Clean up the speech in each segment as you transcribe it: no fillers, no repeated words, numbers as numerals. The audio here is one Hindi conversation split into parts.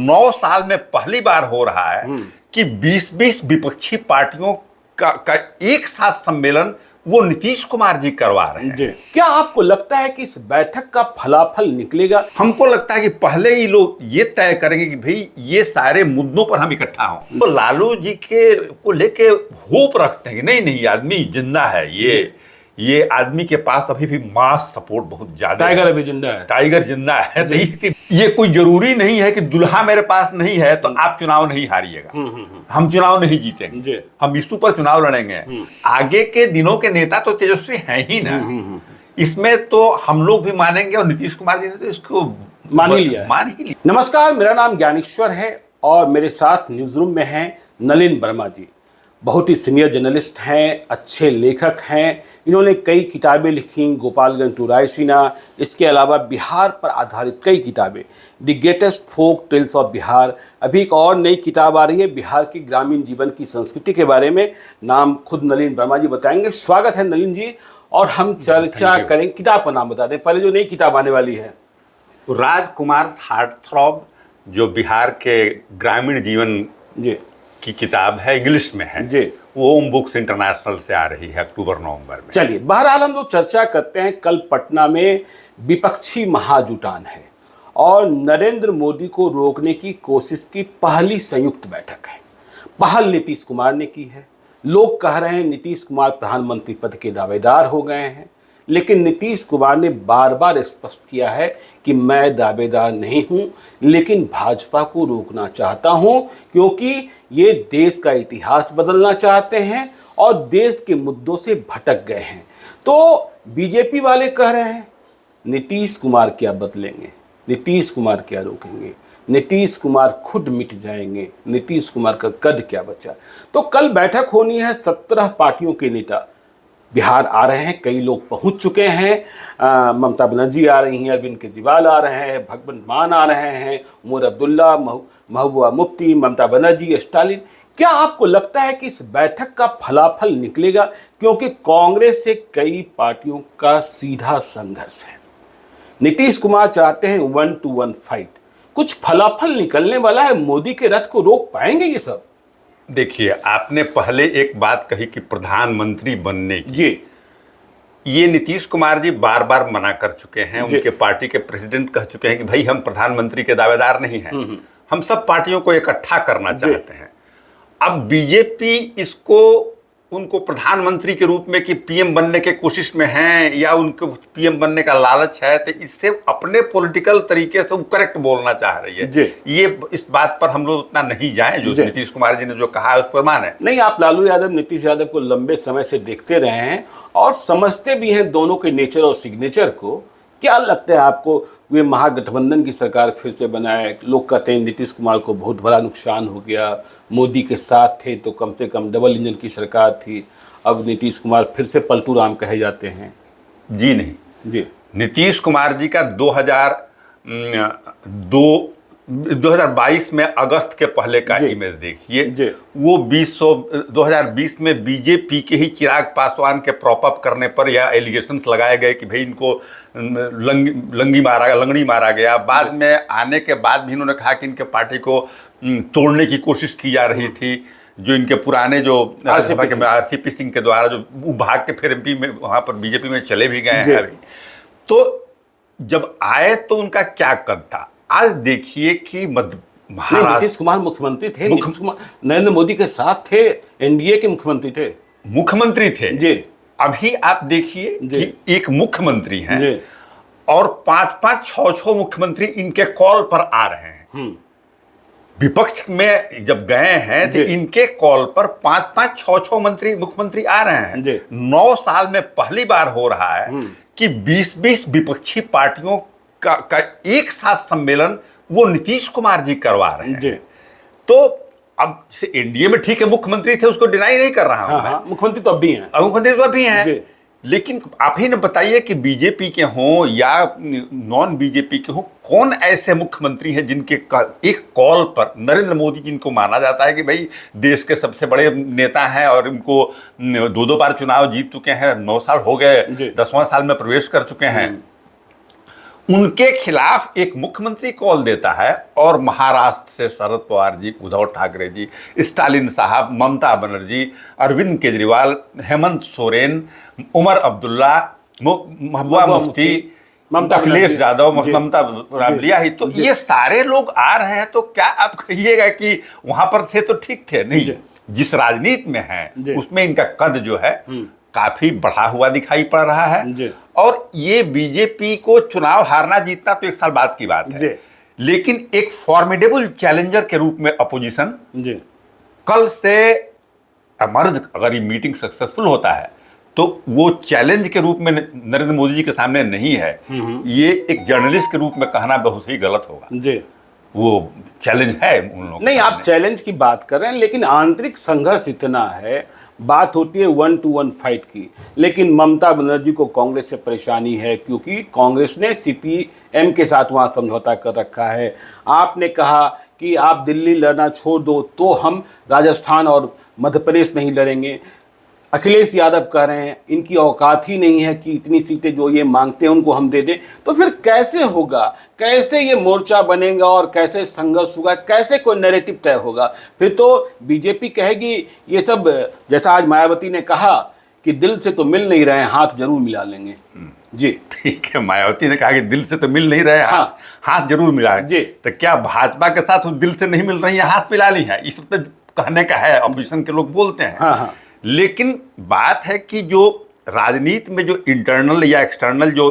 9 साल में पहली बार हो रहा है कि 20-20 विपक्षी पार्टियों का एक साथ सम्मेलन वो नीतीश कुमार जी करवा रहे हैं। क्या आपको लगता है कि इस बैठक का फलाफल निकलेगा? हमको लगता है कि पहले ही लोग ये तय करेंगे कि भाई ये सारे मुद्दों पर हम इकट्ठा हों। तो लालू जी के को लेके होप रखते हैं कि नहीं नहीं आदमी जिंदा है, ये आदमी के पास अभी भी मास सपोर्ट बहुत ज्यादा है। टाइगर अभी जिंदा है, टाइगर जिंदा है। तो ये कोई जरूरी नहीं है कि दुल्हा मेरे पास नहीं है तो आप चुनाव नहीं हारिएगा, हम चुनाव नहीं जीतेंगे, हम इशू पर चुनाव लड़ेंगे। आगे के दिनों के नेता तो तेजस्वी हैं ही ना, इसमें तो हम लोग भी मानेंगे और नीतीश कुमार जी ने तो इसको मान ही लिया। नमस्कार, मेरा नाम ज्ञानेश्वर है और मेरे साथ न्यूज रूम में हैं नलिन वर्मा जी। बहुत ही सीनियर जर्नलिस्ट हैं, अच्छे लेखक हैं। इन्होंने कई किताबें लिखी, गोपालगंज टू रायसीना, इसके अलावा बिहार पर आधारित कई किताबें, the greatest folk tales of Bihar. अभी एक और नई किताब आ रही है बिहार की ग्रामीण जीवन की संस्कृति के बारे में। नाम खुद नलिन वर्मा जी बताएंगे। स्वागत है नलिन जी। और हम चर्चा करें, किताब का नाम बता दें पहले, जो नई किताब आने वाली है। राजकुमार हार्टथ्रॉब, जो बिहार के ग्रामीण जीवन जी की किताब है, इंग्लिश में है जी, वो ओम बुक्स इंटरनेशनल से आ रही है अक्टूबर-नवंबर में। चलिए, बहरहाल हम लोग चर्चा करते हैं। कल पटना में विपक्षी महाजुटान है और नरेंद्र मोदी को रोकने की कोशिश की पहली संयुक्त बैठक है। पहल नीतीश कुमार ने की है। लोग कह रहे हैं नीतीश कुमार प्रधानमंत्री पद के दावेदार हो गए हैं, लेकिन नीतीश कुमार ने बार बार स्पष्ट किया है कि मैं दावेदार नहीं हूं, लेकिन भाजपा को रोकना चाहता हूं क्योंकि ये देश का इतिहास बदलना चाहते हैं और देश के मुद्दों से भटक गए हैं। तो बीजेपी वाले कह रहे हैं नीतीश कुमार क्या बदलेंगे, नीतीश कुमार क्या रोकेंगे, नीतीश कुमार खुद मिट जाएंगे, नीतीश कुमार का कद क्या बचा। तो कल बैठक होनी है। 17 पार्टियों के नेता बिहार आ रहे हैं, कई लोग पहुंच चुके हैं। ममता बनर्जी आ रही हैं, अरविंद केजरीवाल आ रहे हैं, भगवंत मान आ रहे हैं, उमर अब्दुल्ला, महबूबा मुफ्ती, ममता बनर्जी, स्टालिन। क्या आपको लगता है कि इस बैठक का फलाफल निकलेगा? क्योंकि कांग्रेस से कई पार्टियों का सीधा संघर्ष है। नीतीश कुमार चाहते हैं 1 to 1 फाइट। कुछ फलाफल निकलने वाला है? मोदी के रथ को रोक पाएंगे ये सब? देखिए, आपने पहले एक बात कही कि प्रधानमंत्री बनने की, जी, ये नीतीश कुमार जी बार बार मना कर चुके हैं। उनके पार्टी के प्रेसिडेंट कह चुके हैं कि भाई हम प्रधानमंत्री के दावेदार नहीं हैं, हम सब पार्टियों को इकट्ठा करना चाहते हैं। अब बीजेपी इसको उनको प्रधानमंत्री के रूप में कि पीएम बनने के कोशिश में हैं या उनको पीएम बनने का लालच है, तो इससे अपने पॉलिटिकल तरीके से वो करेक्ट बोलना चाह रही है। ये इस बात पर हम लोग उतना नहीं जाएं, जो नीतीश कुमार जी ने जो कहा है उस पर माने नहीं। आप लालू यादव, नीतीश यादव को लंबे समय से देखते रहे हैं और समझते भी हैं दोनों के नेचर और सिग्नेचर को। क्या लगता है आपको, वे महागठबंधन की सरकार फिर से बनाए? लोग कहते हैं नीतीश कुमार को बहुत बड़ा नुकसान हो गया, मोदी के साथ थे तो कम से कम डबल इंजन की सरकार थी, अब नीतीश कुमार फिर से पलटू राम कहे जाते हैं। जी नहीं जी, नीतीश कुमार जी का 2022 में अगस्त के पहले का इमेज देखिए। वो 2020 में बीजेपी के ही चिराग पासवान के प्रॉपअप करने पर या एलिगेशंस लगाए गए कि भाई इनको लंगड़ी मारा गया। बाद में आने के बाद भी इन्होंने कहा कि इनके पार्टी को तोड़ने की कोशिश की जा रही थी। जो इनके पुराने जो आरसीपी सिंह के द्वारा जो भाग के फिर एमपी में वहाँ पर बीजेपी में चले भी गए हैं अभी। तो जब आए तो उनका क्या कद था? आज देखिए कि नीतीश कुमार मुख्यमंत्री थे, नीतीश कुमार नरेंद्र मोदी के साथ थे, एनडीए के मुख्यमंत्री थे जी। अभी आप देखिए कि एक मुख्यमंत्री हैं और 5-5, 6-6 मुख्यमंत्री इनके कॉल पर आ रहे हैं। विपक्ष में जब गए हैं तो इनके कॉल पर 5-5, 6-6 मुख्यमंत्री आ रहे हैं। 9 साल में पहली बार हो रहा है कि 20-20 विपक्षी पार्टियों का एक साथ सम्मेलन वो नीतीश कुमार जी करवा रहे हैं। तो अब से एनडीए में ठीक है मुख्यमंत्री थे, उसको डिनाई नहीं कर रहा हूं। मुख्यमंत्री तो अब भी हैं, मुख्यमंत्री तो अभी हैं, लेकिन आप ही ने बताइए कि बीजेपी के हों या नॉन बीजेपी के हों, कौन ऐसे मुख्यमंत्री हैं जिनके एक कॉल पर नरेंद्र मोदी जिनको माना जाता है कि भाई देश के सबसे बड़े नेता हैं और इनको 2-2 बार चुनाव जीत चुके हैं, 9 साल हो गए, 10वां साल में प्रवेश कर चुके हैं, उनके खिलाफ एक मुख्यमंत्री कॉल देता है और महाराष्ट्र से शरद पवार जी, उद्धव ठाकरे जी, स्टालिन साहब, ममता बनर्जी, अरविंद केजरीवाल, हेमंत सोरेन, उमर अब्दुल्ला, महबूबा मुफ्ती, अखिलेश यादव, ममता रामलिया ही, तो ये सारे लोग आ रहे हैं। तो क्या आप कहिएगा कि वहां पर थे तो ठीक थे? नहीं, जिस राजनीति में है उसमें इनका कद जो है काफी बढ़ा हुआ दिखाई पड़ रहा है। और ये बीजेपी को चुनाव हारना जीतना तो एक साल बाद की बात है, लेकिन एक फॉर्मिडेबल चैलेंजर के रूप में अपोजिशन कल से एमर्ज, अगर ये मीटिंग सक्सेसफुल होता है तो वो चैलेंज के रूप में नरेंद्र मोदी जी के सामने नहीं है। ये एक जर्नलिस्ट के रूप में कहना बहुत ही गलत होगा। वो चैलेंज है उन लोगों। नहीं, आप चैलेंज की बात कर रहे हैं, लेकिन आंतरिक संघर्ष इतना है। बात होती है 1-to-1 फाइट की, लेकिन ममता बनर्जी को कांग्रेस से परेशानी है क्योंकि कांग्रेस ने सीपीएम के साथ वहां समझौता कर रखा है। आपने कहा कि आप दिल्ली लड़ना छोड़ दो तो हम राजस्थान और मध्य प्रदेश नहीं लड़ेंगे। अखिलेश यादव कह रहे हैं इनकी औकात ही नहीं है कि इतनी सीटें जो ये मांगते हैं उनको हम दे दें। तो फिर कैसे होगा, कैसे ये मोर्चा बनेगा और कैसे संघर्ष होगा, कैसे कोई नैरेटिव तय होगा? फिर तो बीजेपी कहेगी ये सब, जैसा आज मायावती ने कहा कि दिल से तो मिल नहीं रहे हैं, हाथ जरूर मिला लेंगे। जी ठीक है, मायावती ने कहा कि दिल से तो मिल नहीं रहे हैं, हाँ, हाथ जरूर मिला जी। तो क्या भाजपा के साथ दिल से नहीं मिल रही है, हाथ मिला ली है? ये सब तो कहने का है, अपोजिशन के लोग बोलते हैं। हाँ, हाँ। लेकिन बात है कि जो राजनीति में जो इंटरनल या एक्सटर्नल जो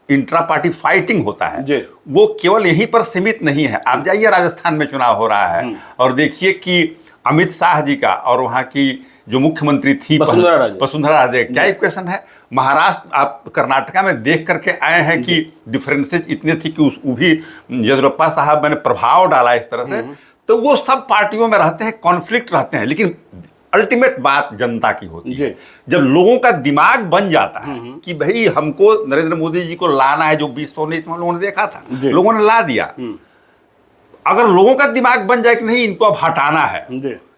इंट्रा पार्टी फाइटिंग होता है वो केवल यहीं पर सीमित नहीं है। आप जाइए, राजस्थान में चुनाव हो रहा है और देखिए कि अमित शाह जी का और वहाँ की जो मुख्यमंत्री थी वसुंधरा राजे, क्या इक्वेशन है। महाराष्ट्र, आप कर्नाटका में देख करके आए हैं कि डिफरेंसेस इतने थी कि वो भी येदियुरप्पा साहब ने प्रभाव डाला इस तरह से। तो वो सब पार्टियों में रहते हैं, कॉन्फ्लिक्ट रहते हैं, लेकिन अल्टीमेट बात जनता की होती है। जब लोगों का दिमाग बन जाता है कि भाई हमको नरेंद्र मोदी जी को लाना है, जो 2019 में लोगों ने देखा था, लोगों ने ला दिया। अगर लोगों का दिमाग बन जाए कि नहीं इनको अब हटाना है,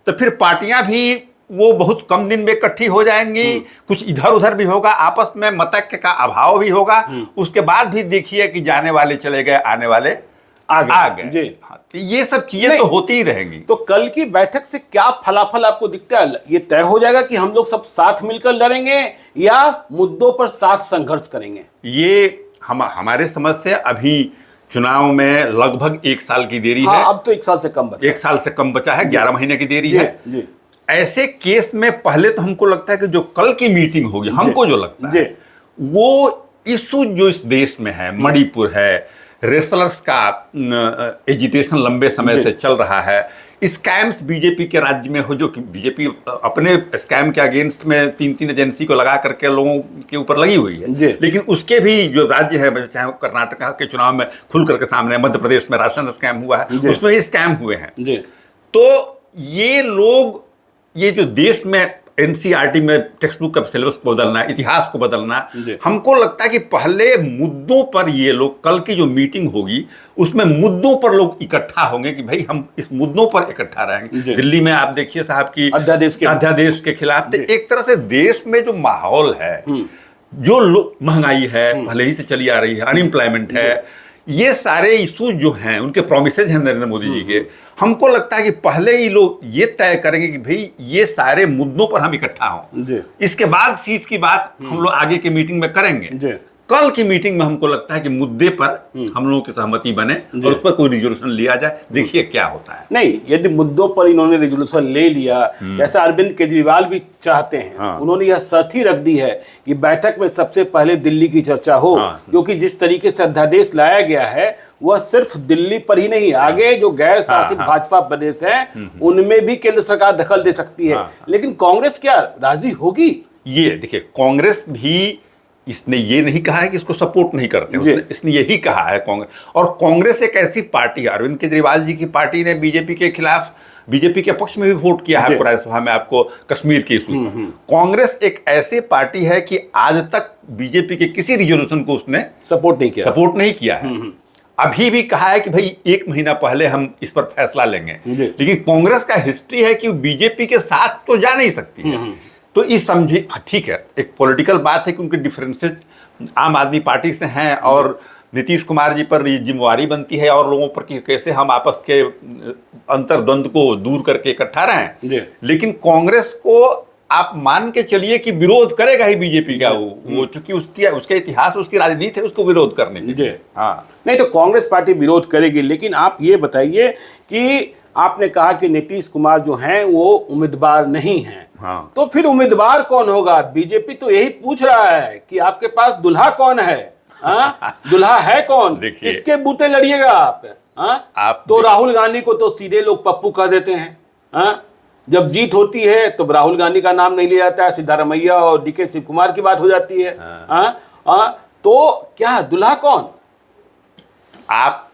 तो फिर पार्टियां भी वो बहुत कम दिन में इकट्ठी हो जाएंगी। कुछ इधर उधर भी होगा, आपस में मतैक्य का अभाव भी होगा। उसके बाद भी देखिए कि जाने वाले चले गए, आने वाले आ गए। हाँ, तो ये सब चीजें तो होती ही रहेंगी। तो कल की बैठक से क्या फलाफल आपको दिखता है? ये तय हो जाएगा कि हम लोग सब साथ मिलकर लड़ेंगे या मुद्दों पर साथ संघर्ष करेंगे? ये हमारे समझ से अभी चुनाव में लगभग 1 साल की देरी है। अब तो 1 साल से कम बचा, 1 साल से कम बचा है, 11 महीने की देरी है। ऐसे केस में पहले तो हमको लगता है कि जो कल की मीटिंग होगी, हमको जो लगता है वो इशू जो इस देश में है, मणिपुर है, रेसलर्स का एजिटेशन लंबे समय से चल रहा है, स्कैम्स बीजेपी के राज्य में हो, जो कि बीजेपी अपने स्कैम के अगेंस्ट में 3-3 एजेंसी को लगा करके लोगों के ऊपर लगी हुई है। लेकिन उसके भी जो राज्य है, चाहे कर्नाटका के चुनाव में खुल करके सामने, मध्य प्रदेश में राशन स्कैम हुआ है, उसमें ये स्कैम हुए हैं। तो ये लोग, ये जो देश में एनसीईआरटी में टेक्स्ट बुक का सिलेबस को बदलना, इतिहास को बदलना, हमको लगता है कि पहले मुद्दों पर ये लोग, कल की जो मीटिंग होगी उसमें मुद्दों पर लोग इकट्ठा होंगे कि भाई हम इस मुद्दों पर इकट्ठा रहेंगे। दिल्ली में आप देखिए साहब की अध्यादेश के खिलाफ, तो एक तरह से देश में जो माहौल है, जो महंगाई है पहले ही से चली आ रही है, अनएम्प्लॉयमेंट है, ये सारे इशू जो हैं, उनके प्रोमिसेज हैं नरेंद्र मोदी जी के, हमको लगता है कि पहले ही लोग ये तय करेंगे कि भाई ये सारे मुद्दों पर हम इकट्ठा हों, इसके बाद सीट की बात हम लोग आगे के मीटिंग में करेंगे। कल की मीटिंग में हमको लगता है कि मुद्दे पर हम लोगों की सहमति बने और उस पर कोई रिजोल्यूशन लिया जाए। देखिए क्या होता है। नहीं, यदि मुद्दों पर इन्होंने रिजोल्यूशन ले लिया, जैसा अरविंद केजरीवाल भी चाहते हैं, उन्होंने यह शर्त ही रख दी है कि बैठक में सबसे पहले दिल्ली की चर्चा हो, क्योंकि जिस तरीके से अध्यादेश लाया गया है वह सिर्फ दिल्ली पर ही नहीं, आगे जो गैर शासित भाजपा प्रदेश है उनमें भी केंद्र सरकार दखल दे सकती है। लेकिन कांग्रेस क्या राजी होगी? ये देखिए, कांग्रेस भी, इसने ये नहीं कहा है कि इसको सपोर्ट नहीं करते, इसने यही कहा है कांग्रेस। और कांग्रेस एक ऐसी पार्टी है, अरविंद केजरीवाल जी की पार्टी ने बीजेपी के खिलाफ, बीजेपी के पक्ष में भी वोट किया है राज्यसभा में, आपको कश्मीर के इशू पर। कांग्रेस एक ऐसी पार्टी है कि आज तक बीजेपी के किसी रिजोल्यूशन को उसने सपोर्ट नहीं किया है। अभी भी कहा है कि भाई 1 महीना पहले हम इस पर फैसला लेंगे, लेकिन कांग्रेस का हिस्ट्री है कि बीजेपी के साथ तो जा नहीं सकती है। तो इस समझे, ठीक है, एक पॉलिटिकल बात है कि उनके डिफरेंसेस आम आदमी पार्टी से हैं और नीतीश कुमार जी पर ये जिम्मेवारी बनती है और लोगों पर कि कैसे हम आपस के अंतर्द्वंद को दूर करके इकट्ठा रहें। लेकिन कांग्रेस को आप मान के चलिए कि विरोध करेगा ही बीजेपी का, वो चूंकि उसके इतिहास, उसकी राजनीति है उसको विरोध करने की। हाँ, नहीं तो कांग्रेस पार्टी विरोध करेगी, लेकिन आप ये बताइए कि आपने कहा कि नीतीश कुमार जो हैं वो उम्मीदवार नहीं हैं। हाँ। तो फिर उम्मीदवार कौन होगा? बीजेपी तो यही पूछ रहा है कि आपके पास दुल्हा कौन है? दुल्हा है कौन? किसके बूते लड़िएगा आप? आप तो राहुल गांधी को तो सीधे लोग पप्पू कह देते हैं। जब जीत होती है तो राहुल गांधी का नाम नहीं लिया जाता है, सिद्धारमैया और डीके शिव कुमार की बात हो जाती है। तो क्या दुल्हा कौन? आप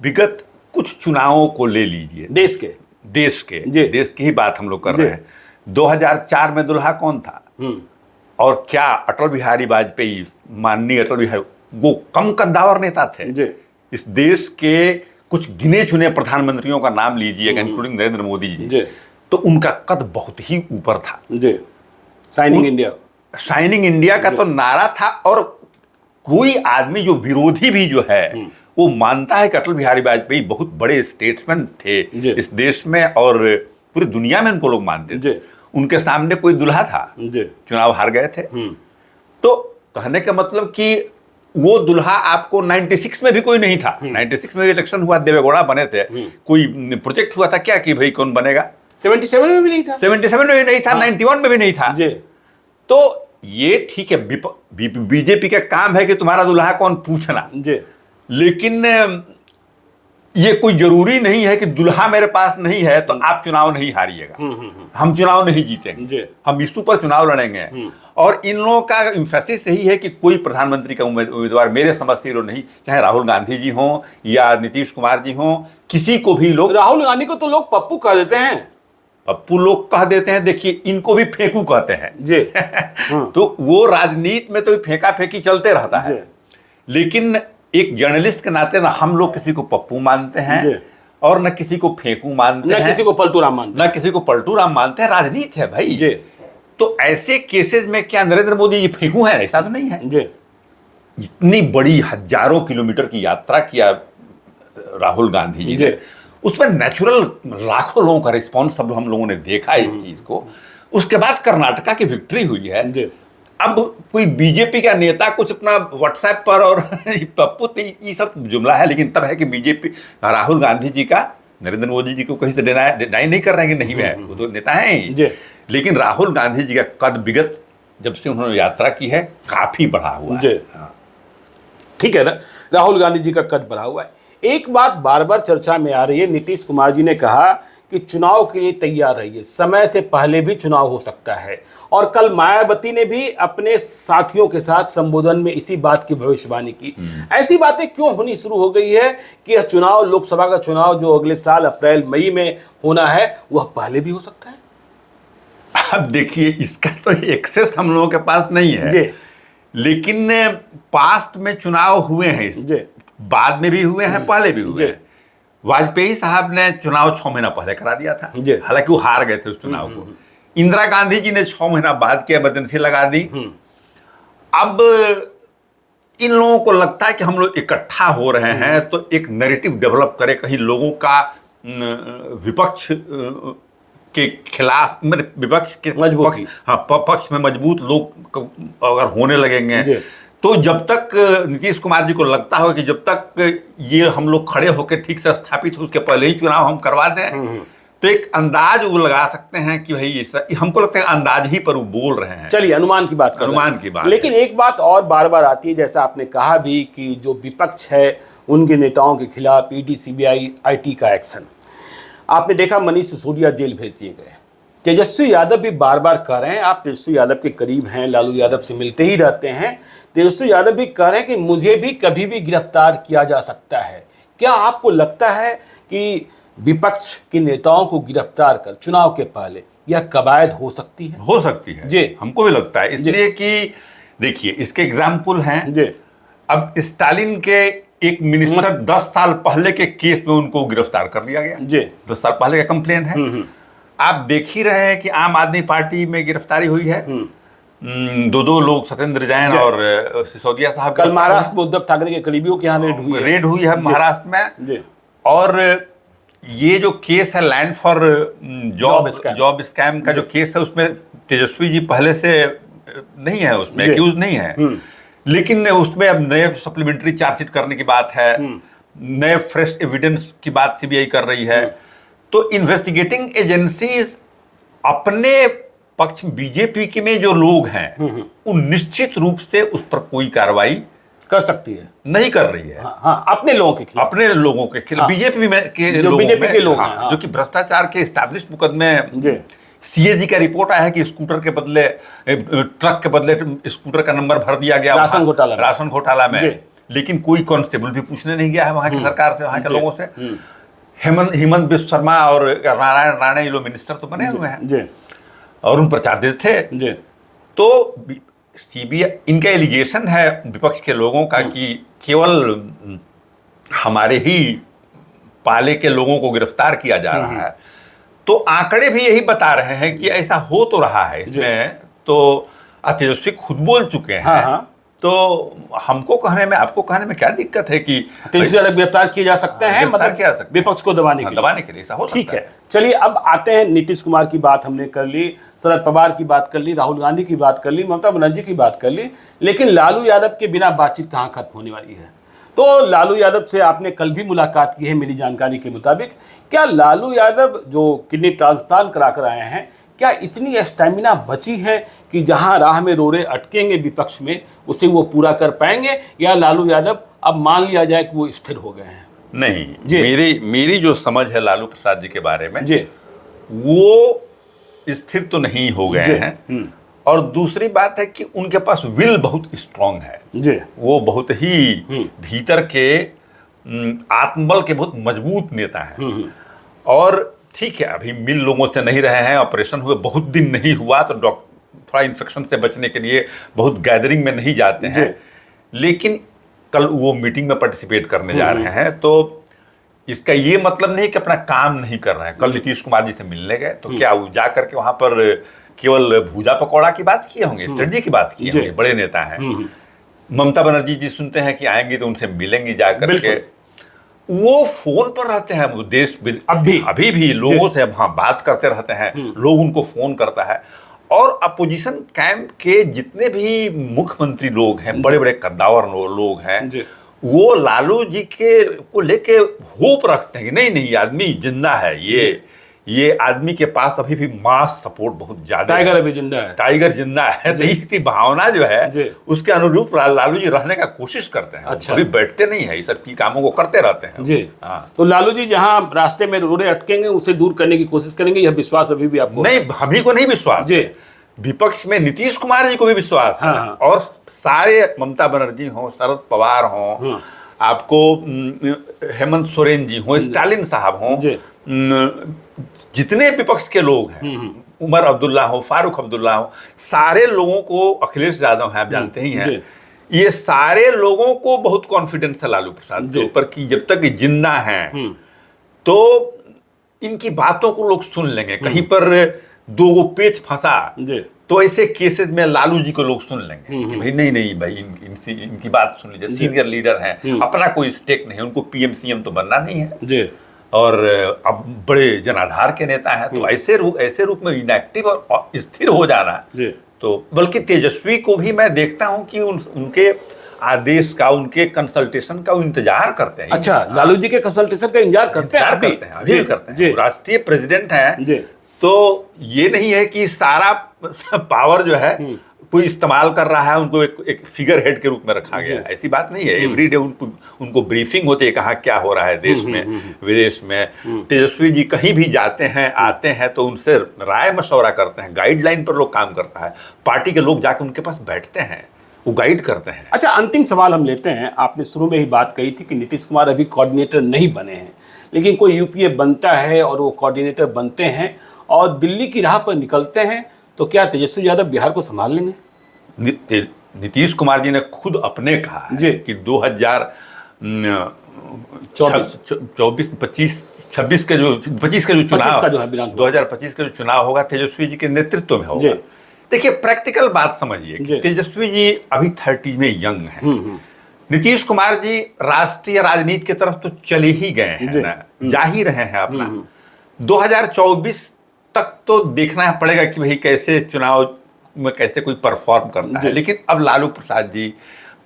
विगत कुछ चुनावों को ले लीजिए, देश की ही बात हम लोग कर रहे हैं। 2004 में दुल्हा कौन था? और क्या अटल बिहारी वाजपेयी, माननीय अटल बिहारी, वो कम कद्दावर नेता थे? इस देश के कुछ गिने चुने प्रधानमंत्रियों का नाम लीजिएगा, इंक्लूडिंग नरेंद्र मोदी जी, तो उनका कद बहुत ही ऊपर था। शाइनिंग इंडिया का तो नारा था। और कोई आदमी जो विरोधी भी जो है वो मानता है कि अटल बिहारी वाजपेयी बहुत बड़े स्टेट्समैन थे इस देश में, और पूरी दुनिया में उनको लोग मानते थे। उनके सामने कोई दुल्हा था? चुनाव हार गए थे। तो कहने का मतलब कि वो दुल्हा आपको 96 में भी कोई नहीं था। 96 में इलेक्शन हुआ, देवेगौड़ा बने थे, कोई प्रोजेक्ट हुआ था क्या कि भाई कौन बनेगा? 77 में भी नहीं था। 77 में भी नहीं था। 91 में भी नहीं था। तो ये ठीक है, बीजेपी का काम है कि तुम्हारा दुल्हा कौन पूछना, लेकिन ये कोई जरूरी नहीं है कि दुल्हा मेरे पास नहीं है तो आप चुनाव नहीं हारिएगा। हम चुनाव नहीं जीतेंगे, हम इशू पर चुनाव लड़ेंगे। और इन लोगों का इम्फेसिस यही है कि कोई प्रधानमंत्री का उम्मीदवार मेरे समझ से नहीं, चाहे राहुल गांधी जी हों या नीतीश कुमार जी हों, किसी को भी लोग, राहुल गांधी को तो लोग पप्पू कह देते हैं। पप्पू लोग कह देते हैं, देखिए इनको भी फेंकू कहते हैं। तो वो राजनीति में तो फेंका फेंकी चलते रहता है। लेकिन एक जर्नलिस्ट के नाते ना हम लोग किसी को पप्पू मानते हैं और न किसी को फेंकू मानते हैं, न किसी को पलटू राम मानते हैं। राजनीति है भाई। तो ऐसे केसेस में क्या नरेंद्र मोदी जी फेंकू है? ऐसा तो नहीं है। इतनी बड़ी हजारों किलोमीटर की यात्रा किया राहुल गांधी जी ने, उसमें नेचुरल लाखों लोगों का रिस्पॉन्स सब हम लोगों ने देखा इस चीज को। उसके बाद कर्नाटका की विक्ट्री हुई है। अब कोई बीजेपी का नेता कुछ अपना व्हाट्सएप पर और पप्पू, ये सब जुमला है, लेकिन तब है कि बीजेपी राहुल गांधी जी का नरेंद्र मोदी जी को कहीं से डिनाई नहीं कर रहे हैं कि नहीं है, वो तो नेता हैं। लेकिन राहुल गांधी जी का कद विगत जब से उन्होंने यात्रा की है काफी बढ़ा हुआ है। ठीक है ना, राहुल गांधी जी का कद बढ़ा हुआ है। एक बात बार बार चर्चा में आ रही है, नीतीश कुमार जी ने कहा कि चुनाव के लिए तैयार रहिए, समय से पहले भी चुनाव हो सकता है। और कल मायावती ने भी अपने साथियों के साथ संबोधन में इसी बात की भविष्यवाणी की। ऐसी बातें क्यों होनी शुरू हो गई है कि चुनाव, लोकसभा का चुनाव जो अगले साल अप्रैल मई में होना है, वह पहले भी हो सकता है? अब देखिए, इसका तो एक्सेस हम लोगों के पास नहीं है, लेकिन पास्ट में चुनाव हुए हैं, बाद में भी हुए हैं, पहले भी हुए हैं। वाजपेयी साहब ने चुनाव 6 महीना पहले करा दिया था, हालांकि वो हार गए थे उस चुनाव को। इंदिरा गांधी जी ने 6 महीना बाद की इमरजेंसी लगा दी। अब इन लोगों को लगता है कि हम लोग इकट्ठा हो रहे हैं तो एक नैरेटिव डेवलप करे, कहीं लोगों का विपक्ष के खिलाफ, विपक्ष के पक्ष में मजबूत लोग अगर होने लगेंगे, तो जब तक नीतीश कुमार जी को लगता हो कि जब तक ये हम लोग खड़े होकर ठीक से स्थापित हो, उसके पहले ही चुनाव हम करवा दें, तो एक अंदाज वो लगा सकते हैं कि भाई ऐसा, हमको लगता है अंदाज ही पर वो बोल रहे हैं। चलिए अनुमान की बात लेकिन एक बात और बार बार आती है, जैसा आपने कहा भी कि जो विपक्ष है उनके नेताओं के खिलाफ ईडी, सीबीआई, आईटी का एक्शन। आपने देखा मनीष सिसोदिया जेल भेज दिए गए। तेजस्वी यादव भी बार बार कह रहे हैं, आप तेजस्वी यादव के करीब हैं, लालू यादव से मिलते ही रहते हैं, तेजस्वी यादव भी कह रहे हैं कि मुझे भी कभी भी गिरफ्तार किया जा सकता है। क्या आपको लगता है कि विपक्ष के नेताओं को गिरफ्तार कर चुनाव के पहले यह कवायद हो सकती है? हो सकती है जी, हमको भी लगता है। इसलिए कि देखिए, इसके एग्जाम्पल हैं जी। अब स्टालिन के एक मिनिस्टर 10 साल पहले के केस में उनको गिरफ्तार कर लिया गया जी। 10 साल पहले का कंप्लेन है। आप देख ही रहे हैं कि आम आदमी पार्टी में गिरफ्तारी हुई है, दो दो लोग, सत्येंद्र जैन और सिसोदिया साहब, कल महाराष्ट्र में उद्धव ठाकरे के करीबियों के यहाँ रेड हुई है महाराष्ट्र में जी। और ये जो केस है लैंड फॉर जॉब स्कैम का जो केस है, उसमें तेजस्वी जी पहले से नहीं है, उसमें एक्यूज नहीं है, लेकिन उसमें अब नए सप्लीमेंट्री चार्जशीट करने की बात है, नए फ्रेश एविडेंस की बात सीबीआई कर रही है। तो इन्वेस्टिगेटिंग एजेंसीज अपने पक्ष बीजेपी के में जो लोग हैं वो निश्चित रूप से उस पर कोई कार्रवाई कर सकती है, नहीं कर रही है। हाँ, अपने लोगों के खिलाफ, अपने लोगों के खिलाफ, बीजेपी में के बीजेपी के लोग हैं, जो कि भ्रष्टाचार के एस्टैब्लिश मुकदमे, सीएजी का रिपोर्ट आया है कि स्कूटर के बदले, ट्रक के बदले स्कूटर का नंबर भर दिया गया राशन घोटाला में, लेकिन कोई कांस्टेबल भी पूछने नहीं गया है वहां की सरकार से, वहां के लोगों से। हेमंत बिस्व शर्मा और नारायण राणे ये लोग मिनिस्टर तो बने हुए हैं और उन पर चार्जेस थे। तो सीबीआई, इनका एलिगेशन है विपक्ष के लोगों का कि केवल हमारे ही पाले के लोगों को गिरफ्तार किया जा रहा है। तो आंकड़े भी यही बता रहे हैं कि ऐसा हो तो रहा है इसमें। तो तेजस्वी खुद बोल चुके हैं। तो हमको कहने में, आपको कहने में क्या दिक्कत है कि तेजस्वी गिरफ्तार किए जा सकते हैं, मतलब विपक्ष को दबाने के लिए ऐसा हो ठीक है। चलिए अब आते हैं, नीतीश कुमार की बात हमने कर ली, शरद पवार की बात कर ली, राहुल गांधी की बात कर ली, ममता बनर्जी की बात कर ली, लेकिन लालू यादव के बिना बातचीत कहाँ खत्म होने वाली है। तो लालू यादव से आपने कल भी मुलाकात की है मेरी जानकारी के मुताबिक। क्या लालू यादव जो किडनी ट्रांसप्लांट करा कर आए हैं, क्या इतनी स्टैमिना बची है कि जहां राह में रोड़े अटकेंगे विपक्ष में उसे वो पूरा कर पाएंगे, या लालू यादव अब मान लिया जाए कि वो स्थिर हो गए हैं? नहीं, मेरी जो समझ है लालू प्रसाद जी के बारे में, वो स्थिर तो नहीं हो गए हैं। और दूसरी बात है कि उनके पास विल बहुत स्ट्रांग है, वो बहुत ही भीतर के आत्मबल के बहुत मजबूत नेता हैं। और ठीक है, अभी मिल लोगों से नहीं रहे हैं, ऑपरेशन हुए बहुत दिन नहीं हुआ, तो थोड़ा इन्फेक्शन से बचने के लिए बहुत गैदरिंग में नहीं जाते हैं, लेकिन कल वो मीटिंग में पार्टिसिपेट करने जा रहे हैं। तो इसका ये मतलब नहीं कि अपना काम नहीं कर रहे हैं। कल नीतीश कुमार जी से मिलने गए तो क्या वो जा करके वहां पर केवल भूजा पकौड़ा की बात किए होंगे, स्ट्रेटजी की बात किए होंगे, बड़े नेता हैं। ममता बनर्जी जी सुनते हैं कि आएंगी तो उनसे मिलेंगी जा करके, वो फोन पर रहते हैं, वो देश अभी भी लोगों से वहां बात करते रहते हैं, लोग उनको फोन करता है। और अपोजिशन कैंप के जितने भी मुख्यमंत्री लोग हैं, बड़े बड़े कद्दावर लोग हैं, वो लालू जी के को लेके होप रखते हैं कि नहीं आदमी जिंदा है, ये आदमी के पास अभी भी मास सपोर्ट बहुत ज्यादा है, टाइगर जिंदा है। तो इसकी भावना जो है उसके अनुरूप लालू जी रहने का कोशिश करते हैं। अच्छा। अभी बैठते नहीं है, इस सब की कामों को करते रहते हैं जी। तो लालू जी जहां रास्ते में रोड़े अटकेंगे उसे दूर करने की कोशिश करेंगे, यह विश्वास अभी भी आपको? नहीं, हम ही को नहीं विश्वास जी, विपक्ष में नीतीश कुमार जी को भी विश्वास है। और सारे, ममता बनर्जी हो, शरद पवार हो, आपको हेमंत सोरेन जी हो, स्टालिन साहब हो, जितने विपक्ष के लोग हैं, उमर अब्दुल्ला हो, फारूक अब्दुल्ला हो, सारे लोगों को, अखिलेश यादव हैं, आप जानते ही हैं, ये सारे लोगों को बहुत कॉन्फिडेंस है लालू प्रसाद के ऊपर कि जब तक जिंदा हैं तो इनकी बातों को लोग सुन लेंगे। कहीं पर दो गो पेच फंसा तो ऐसे केसेस में लालू जी को लोग सुन लेंगे कि भाई नहीं भाई इनकी बात सुन लीजिए, सीनियर लीडर हैं, अपना कोई स्टेक नहीं, उनको पीएम सीएम तो बनना नहीं है और अब बड़े जनाधार के नेता हैं, तो ऐसे रूप में इनएक्टिव और स्थिर हो जाना। तो बल्कि तेजस्वी को भी मैं देखता हूं कि उनके आदेश का, उनके कंसल्टेशन का वो इंतजार करते हैं। अच्छा, लालू जी के कंसल्टेशन का इंतजार करते हैं, अभी भी करते हैं। राष्ट्रीय प्रेसिडेंट हैं, तो ये नहीं है कि सारा पावर जो है कोई इस्तेमाल कर रहा है, उनको एक फिगर हेड के रूप में रखा गया है, ऐसी बात नहीं है। एवरीडे उनको ब्रीफिंग होती है कहाँ क्या हो रहा है देश में, विदेश में। तेजस्वी जी कहीं भी जाते हैं, आते हैं, तो उनसे राय मशवरा करते हैं, गाइडलाइन पर लोग काम करता है, पार्टी के लोग जाकर उनके पास बैठते हैं, वो गाइड करते हैं। अच्छा, अंतिम सवाल हम लेते हैं। आपने शुरू में ही बात कही थी कि नीतीश कुमार अभी कोऑर्डिनेटर नहीं बने हैं, लेकिन कोई यूपीए बनता है और वो कोऑर्डिनेटर बनते हैं और दिल्ली की राह पर निकलते हैं, तो क्या तेजस्वी यादव बिहार को संभाल लेंगे? नीतीश कुमार जी ने खुद अपने कहा है कि 2024-25 के जो चुनाव 2025 के जो चुनाव होगा तेजस्वी जी के नेतृत्व में होगा। देखिए प्रैक्टिकल बात समझिए जी। तेजस्वी जी अभी 30 में यंग हैं। नीतीश कुमार जी राष्ट्रीय राजनीति की तरफ तो चले ही गए हैं ना, जा ही रहे हैं अपना। 2024 तक तो देखना पड़ेगा कि भाई कैसे चुनाव में कैसे कोई परफॉर्म करता है। लेकिन अब लालू प्रसाद जी,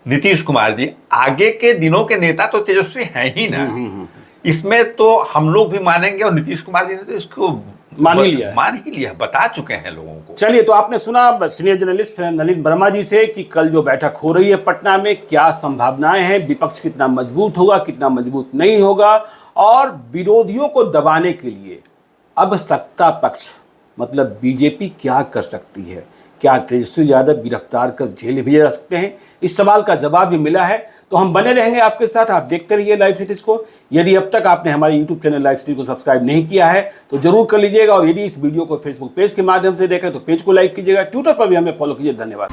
नीतीश कुमार जी आगे के दिनों के नेता तो तेजस्वी हैं ही ना। इसमें तो हम लोग भी मानेंगे और नीतीश कुमार जी ने तो इसको मान ही लिया, बता चुके हैं लोगों को। चलिए, तो आपने सुना सीनियर जर्नलिस्ट नलिन वर्मा जी से कि कल जो बैठक हो रही है पटना में, क्या संभावनाएं हैं, विपक्ष कितना मजबूत होगा, कितना मजबूत नहीं होगा, और विरोधियों को दबाने के लिए अब सत्ता पक्ष मतलब बीजेपी क्या कर सकती है। क्या तेजस्वी यादव गिरफ्तार कर जेल भेजे जा सकते हैं? इस सवाल का जवाब भी मिला है। तो हम बने रहेंगे आपके साथ, आप देखते रहिए लाइव सिटीज को। यदि अब तक आपने हमारे यूट्यूब चैनल लाइव सिटीज को सब्सक्राइब नहीं किया है तो जरूर कर लीजिएगा, और यदि इस वीडियो को फेसबुक पेज के माध्यम से देखें तो पेज को लाइक कीजिएगा, ट्विटर पर भी हमें फॉलो कीजिए। धन्यवाद।